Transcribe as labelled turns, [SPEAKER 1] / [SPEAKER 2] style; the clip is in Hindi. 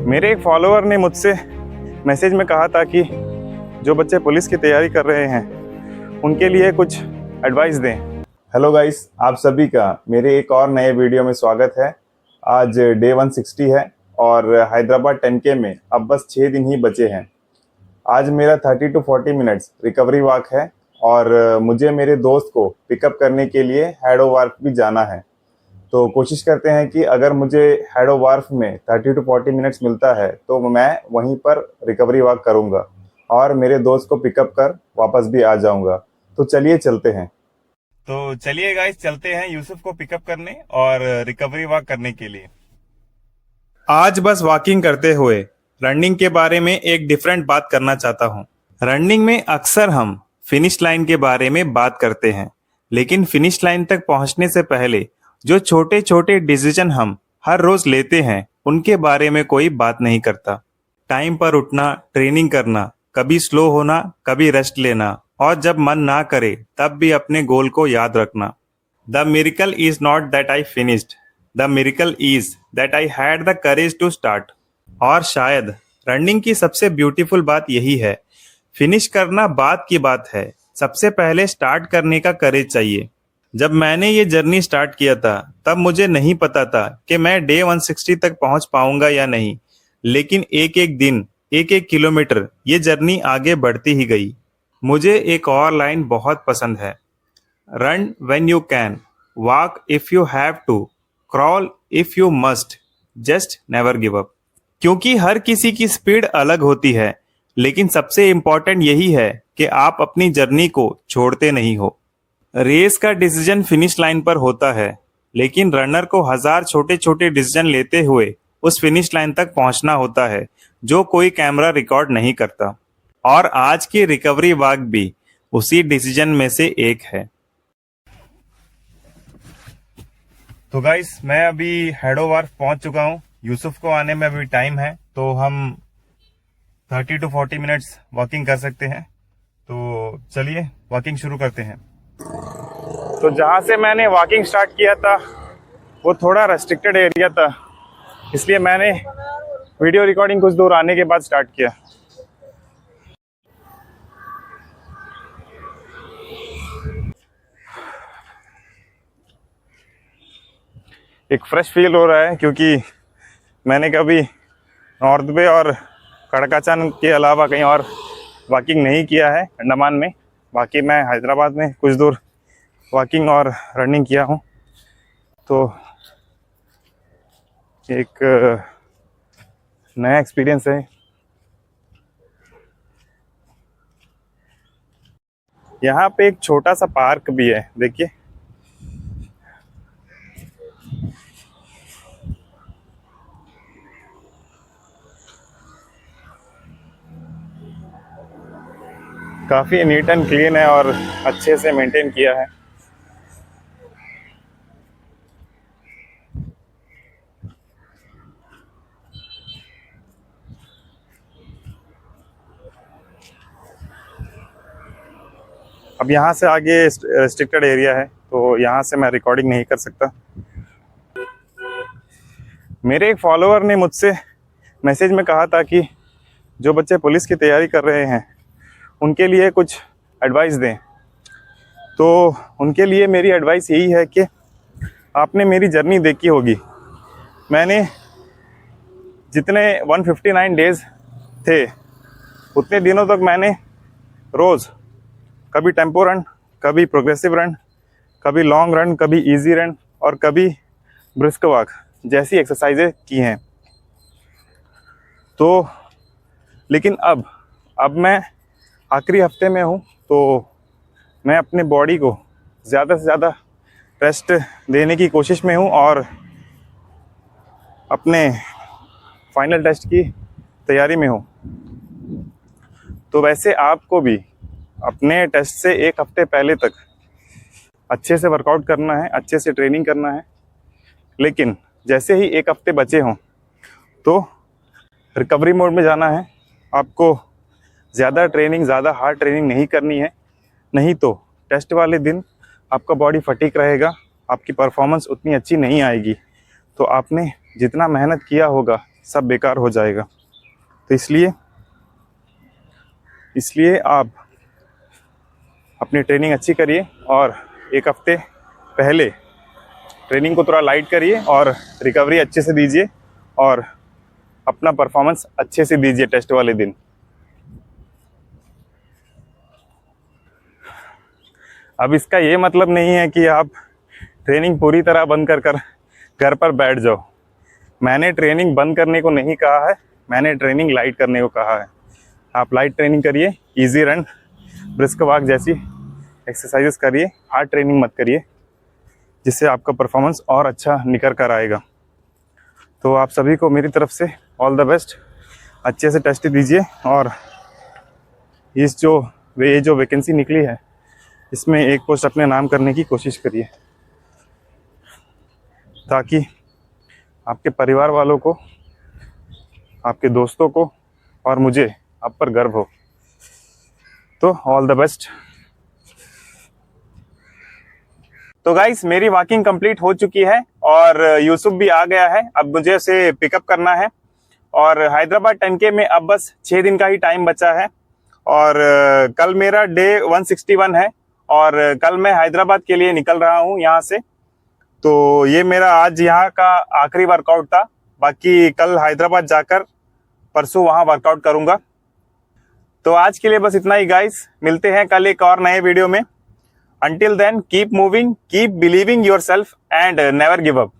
[SPEAKER 1] मेरे एक फॉलोअर ने मुझसे मैसेज में कहा था कि जो बच्चे पुलिस की तैयारी कर रहे हैं उनके लिए कुछ एडवाइस दें।
[SPEAKER 2] हेलो गाइस, आप सभी का मेरे एक और नए वीडियो में स्वागत है। आज डे 160 है और हैदराबाद 10K में अब बस 6 दिन ही बचे हैं। आज मेरा 30 to 40 मिनट्स रिकवरी वॉक है और मुझे मेरे दोस्त को पिकअप करने के लिए हैडो वार्फ भी जाना है। तो कोशिश करते हैं कि अगर मुझे हैडो वार्फ में 30 to 40 मिनट्स मिलता है तो मैं वहीं पर रिकवरी वॉक करूंगा और मेरे दोस्त को पिकअप कर वापस भी आ जाऊंगा। तो चलिए चलते हैं।
[SPEAKER 1] तो चलिए गाइस, चलते हैं यूसुफ को पिकअप करने और रिकवरी वॉक करने के लिए। आज बस वॉकिंग करते हुए रनिंग के बारे में एक डिफरेंट बात करना चाहता हूँ। रनिंग में अक्सर हम फिनिश लाइन के बारे में बात करते हैं, लेकिन फिनिश लाइन तक पहुंचने से पहले जो छोटे छोटे डिसीजन हम हर रोज लेते हैं उनके बारे में कोई बात नहीं करता। टाइम पर उठना, ट्रेनिंग करना, कभी स्लो होना, कभी रेस्ट लेना और जब मन ना करे तब भी अपने गोल को याद रखना। The miracle is not that I finished, the miracle is that I had the courage to start. और शायद रनिंग की सबसे ब्यूटीफुल बात यही है, फिनिश करना बात की बात है, सबसे पहले स्टार्ट करने का करेज चाहिए। जब मैंने ये जर्नी स्टार्ट किया था तब मुझे नहीं पता था कि मैं डे 160 तक पहुंच पाऊंगा या नहीं, लेकिन एक एक दिन, एक एक किलोमीटर ये जर्नी आगे बढ़ती ही गई। मुझे एक और लाइन बहुत पसंद है, run when you can, walk if you have to, crawl if you must, just never give up. क्योंकि हर किसी की स्पीड अलग होती है, लेकिन सबसे इम्पोर्टेंट यही है कि आप अपनी जर्नी को छोड़ते नहीं हो। रेस का डिसीजन फिनिश लाइन पर होता है, लेकिन रनर को 1000 छोटे छोटे डिसीजन लेते हुए उस फिनिश लाइन तक पहुंचना होता है, जो कोई कैमरा रिकॉर्ड नहीं करता। और आज की रिकवरी वॉक भी उसी डिसीजन में से एक है। तो गाइस, मैं अभी हैडो वार्फ पहुंच चुका हूं। यूसुफ को आने में अभी टाइम है, तो हम 30 to 40 मिनट्स वॉकिंग कर सकते हैं। तो चलिए वॉकिंग शुरू करते हैं। तो जहाँ से मैंने वॉकिंग स्टार्ट किया था वो थोड़ा रेस्ट्रिक्टेड एरिया था, इसलिए मैंने वीडियो रिकॉर्डिंग कुछ दूर आने के बाद स्टार्ट किया। एक फ्रेश फील हो रहा है क्योंकि मैंने कभी नॉर्थ बे और कड़काचन के अलावा कहीं और वॉकिंग नहीं किया है अंडमान में। बाकी मैं हैदराबाद में कुछ दूर वॉकिंग और रनिंग किया हूँ, तो एक नया एक्सपीरियंस है। यहाँ पे एक छोटा सा पार्क भी है, देखिए। काफ़ी नीट एंड क्लीन है और अच्छे से मेंटेन किया है। अब यहाँ से आगे रेस्ट्रिक्टेड एरिया है, तो यहाँ से मैं रिकॉर्डिंग नहीं कर सकता। मेरे एक फॉलोअर ने मुझसे मैसेज में कहा था कि जो बच्चे पुलिस की तैयारी कर रहे हैं उनके लिए कुछ एडवाइस दें। तो उनके लिए मेरी एडवाइस यही है कि आपने मेरी जर्नी देखी होगी। मैंने जितने 159 डेज़ थे उतने दिनों तक मैंने रोज़ कभी टेम्पो रन, कभी प्रोग्रेसिव रन, कभी लॉन्ग रन, कभी इजी रन और कभी ब्रिस्क वॉक जैसी एक्सरसाइजें की हैं। तो लेकिन अब मैं आखिरी हफ्ते में हूँ, तो मैं अपने बॉडी को ज़्यादा से ज़्यादा रेस्ट देने की कोशिश में हूँ और अपने फाइनल टेस्ट की तैयारी में हूँ। तो वैसे आपको भी अपने टेस्ट से एक हफ्ते पहले तक अच्छे से वर्कआउट करना है, अच्छे से ट्रेनिंग करना है। लेकिन जैसे ही एक हफ्ते बचे हों तो रिकवरी मोड में जाना है। आपको ज़्यादा ट्रेनिंग, ज़्यादा हार्ड ट्रेनिंग नहीं करनी है, नहीं तो टेस्ट वाले दिन आपका बॉडी फटीक रहेगा, आपकी परफॉर्मेंस उतनी अच्छी नहीं आएगी। तो आपने जितना मेहनत किया होगा सब बेकार हो जाएगा। तो इसलिए आप अपनी ट्रेनिंग अच्छी करिए और एक हफ्ते पहले ट्रेनिंग को थोड़ा लाइट करिए और रिकवरी अच्छे से दीजिए और अपना परफॉर्मेंस अच्छे से दीजिए टेस्ट वाले दिन। अब इसका ये मतलब नहीं है कि आप ट्रेनिंग पूरी तरह बंद कर घर पर बैठ जाओ। मैंने ट्रेनिंग बंद करने को नहीं कहा है, मैंने ट्रेनिंग लाइट करने को कहा है। आप लाइट ट्रेनिंग करिए, इजी रन, ब्रिस्क वॉक जैसी एक्सरसाइजेस करिए, हार्ड ट्रेनिंग मत करिए, जिससे आपका परफॉर्मेंस और अच्छा निकल कर आएगा। तो आप सभी को मेरी तरफ से ऑल द बेस्ट। अच्छे से टेस्ट दीजिए और ये जो वैकेंसी निकली है इसमें एक पोस्ट अपने नाम करने की कोशिश करिए, ताकि आपके परिवार वालों को, आपके दोस्तों को और मुझे आप पर गर्व हो। तो ऑल द बेस्ट। तो गाइस, मेरी वॉकिंग कंप्लीट हो चुकी है और यूसुफ भी आ गया है। अब मुझे उसे पिकअप करना है और हैदराबाद 10K में अब बस 6 दिन का ही टाइम बचा है और कल मेरा डे 161 है और कल मैं हैदराबाद के लिए निकल रहा हूँ यहाँ से। तो ये मेरा आज यहाँ का आखिरी वर्कआउट था। बाकी कल हैदराबाद जाकर परसों वहाँ वर्कआउट करूँगा। तो आज के लिए बस इतना ही गाइस, मिलते हैं कल एक और नए वीडियो में। Until then, keep moving, keep believing yourself and never give up.